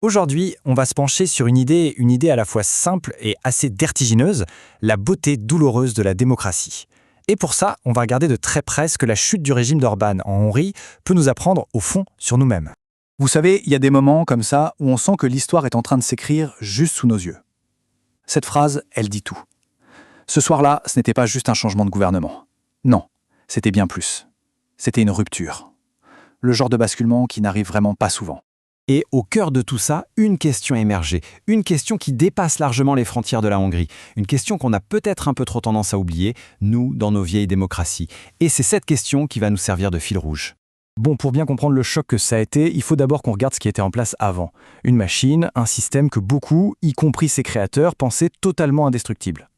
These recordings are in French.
Aujourd'hui, on va se pencher sur une idée à la fois simple et assez vertigineuse, la beauté douloureuse de la démocratie. Et pour ça, on va regarder de très près ce que la chute du régime d'Orban en Hongrie peut nous apprendre au fond sur nous-mêmes. Vous savez, il y a des moments comme ça où on sent que l'histoire est en train de s'écrire juste sous nos yeux. Cette phrase, elle dit tout. Ce soir-là, ce n'était pas juste un changement de gouvernement. Non, c'était bien plus. C'était une rupture. Le genre de basculement qui n'arrive vraiment pas souvent. Et au cœur de tout ça, une question émergée, une question qui dépasse largement les frontières de la Hongrie, une question qu'on a peut-être un peu trop tendance à oublier, nous, dans nos vieilles démocraties. Et c'est cette question qui va nous servir de fil rouge. Bon, pour bien comprendre le choc que ça a été, il faut d'abord qu'on regarde ce qui était en place avant. Une machine, un système que beaucoup, y compris ses créateurs, pensaient totalement indestructible.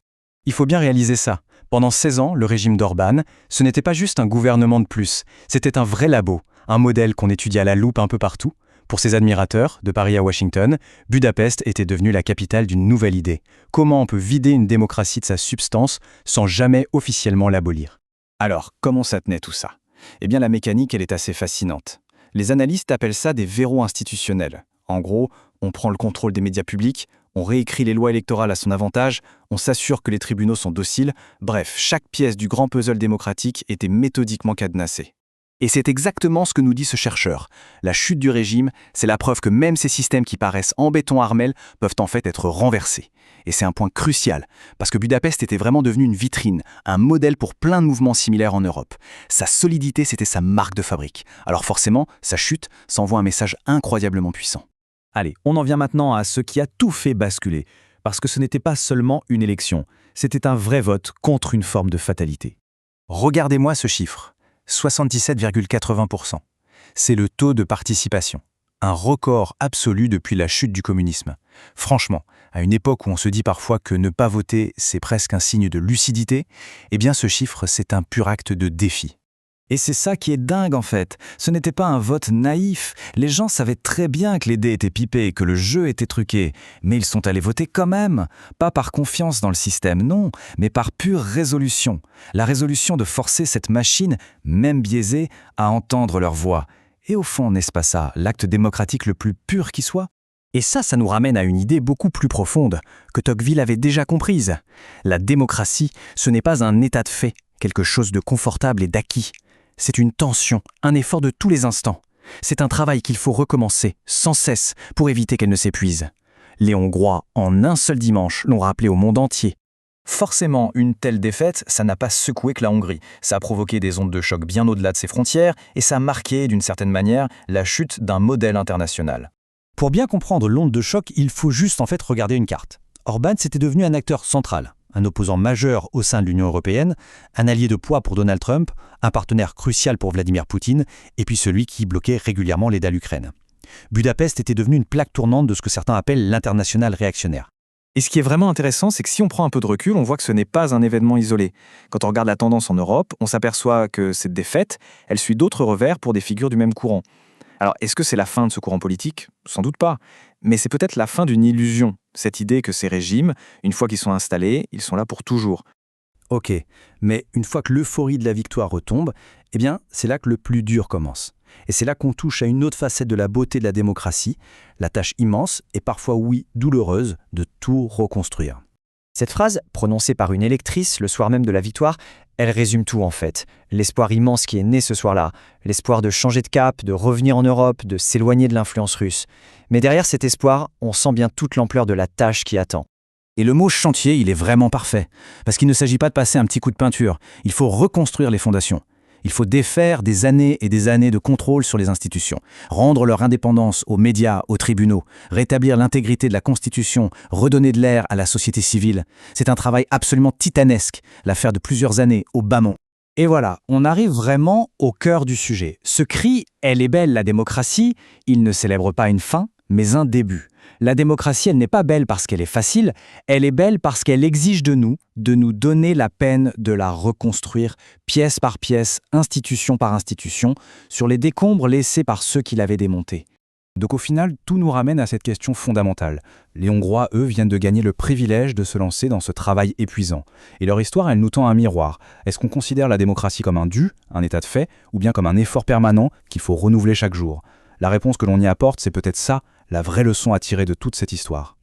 Il faut bien réaliser ça. Pendant 16 ans, le régime d'Orban, ce n'était pas juste un gouvernement de plus, c'était un vrai labo, un modèle qu'on étudiait à la loupe un peu partout. Pour ses admirateurs, de Paris à Washington, Budapest était devenue la capitale d'une nouvelle idée. Comment on peut vider une démocratie de sa substance sans jamais officiellement l'abolir? Alors, comment ça tenait tout ça? Eh bien, la mécanique, elle est assez fascinante. Les analystes appellent ça des verrous institutionnels. En gros, on prend le contrôle des médias publics, on réécrit les lois électorales à son avantage, on s'assure que les tribunaux sont dociles, bref, chaque pièce du grand puzzle démocratique était méthodiquement cadenassée. Et c'est exactement ce que nous dit ce chercheur. La chute du régime, c'est la preuve que même ces systèmes qui paraissent en béton armel peuvent en fait être renversés. Et c'est un point crucial, parce que Budapest était vraiment devenu une vitrine, un modèle pour plein de mouvements similaires en Europe. Sa solidité, c'était sa marque de fabrique. Alors forcément, sa chute s'envoie un message incroyablement puissant. Allez, on en vient maintenant à ce qui a tout fait basculer, parce que ce n'était pas seulement une élection, c'était un vrai vote contre une forme de fatalité. Regardez-moi ce chiffre. 77,80%. C'est le taux de participation. Un record absolu depuis la chute du communisme. Franchement, à une époque où on se dit parfois que ne pas voter, c'est presque un signe de lucidité, eh bien ce chiffre, c'est un pur acte de défi. Et c'est ça qui est dingue en fait. Ce n'était pas un vote naïf. Les gens savaient très bien que les dés étaient pipés, que le jeu était truqué. Mais ils sont allés voter quand même. Pas par confiance dans le système, non, mais par pure résolution. La résolution de forcer cette machine, même biaisée, à entendre leur voix. Et au fond, n'est-ce pas ça, l'acte démocratique le plus pur qui soit ? Et ça nous ramène à une idée beaucoup plus profonde, que Tocqueville avait déjà comprise. La démocratie, ce n'est pas un état de fait, quelque chose de confortable et d'acquis. C'est une tension, un effort de tous les instants. C'est un travail qu'il faut recommencer, sans cesse, pour éviter qu'elle ne s'épuise. Les Hongrois, en un seul dimanche, l'ont rappelé au monde entier. Forcément, une telle défaite, ça n'a pas secoué que la Hongrie. Ça a provoqué des ondes de choc bien au-delà de ses frontières, et ça a marqué, d'une certaine manière, la chute d'un modèle international. Pour bien comprendre l'onde de choc, il faut juste en fait regarder une carte. Orban, c'était devenu un acteur central. Un opposant majeur au sein de l'Union européenne, un allié de poids pour Donald Trump, un partenaire crucial pour Vladimir Poutine, et puis celui qui bloquait régulièrement l'aide à l'Ukraine. Budapest était devenue une plaque tournante de ce que certains appellent l'international réactionnaire. Et ce qui est vraiment intéressant, c'est que si on prend un peu de recul, on voit que ce n'est pas un événement isolé. Quand on regarde la tendance en Europe, on s'aperçoit que cette défaite, elle suit d'autres revers pour des figures du même courant. Alors, est-ce que c'est la fin de ce courant politique? Sans doute pas. Mais c'est peut-être la fin d'une illusion, cette idée que ces régimes, une fois qu'ils sont installés, ils sont là pour toujours. Ok, mais une fois que l'euphorie de la victoire retombe, eh bien, c'est là que le plus dur commence. Et c'est là qu'on touche à une autre facette de la beauté de la démocratie, la tâche immense et parfois, oui, douloureuse, de tout reconstruire. Cette phrase, prononcée par une électrice le soir même de la victoire, elle résume tout en fait. L'espoir immense qui est né ce soir-là, l'espoir de changer de cap, de revenir en Europe, de s'éloigner de l'influence russe. Mais derrière cet espoir, on sent bien toute l'ampleur de la tâche qui attend. Et le mot chantier, il est vraiment parfait, parce qu'il ne s'agit pas de passer un petit coup de peinture, il faut reconstruire les fondations. Il faut défaire des années et des années de contrôle sur les institutions, rendre leur indépendance aux médias, aux tribunaux, rétablir l'intégrité de la Constitution, redonner de l'air à la société civile. C'est un travail absolument titanesque, l'affaire de plusieurs années au bas-mont. Et voilà, on arrive vraiment au cœur du sujet. Ce cri « Elle est belle la démocratie », il ne célèbre pas une fin, mais un début. La démocratie, elle n'est pas belle parce qu'elle est facile, elle est belle parce qu'elle exige de nous donner la peine de la reconstruire pièce par pièce, institution par institution, sur les décombres laissés par ceux qui l'avaient démontée. Donc au final, tout nous ramène à cette question fondamentale. Les Hongrois, eux, viennent de gagner le privilège de se lancer dans ce travail épuisant. Et leur histoire, elle nous tend un miroir. Est-ce qu'on considère la démocratie comme un dû, un état de fait, ou bien comme un effort permanent qu'il faut renouveler chaque jour? La réponse que l'on y apporte, c'est peut-être ça, la vraie leçon à tirer de toute cette histoire.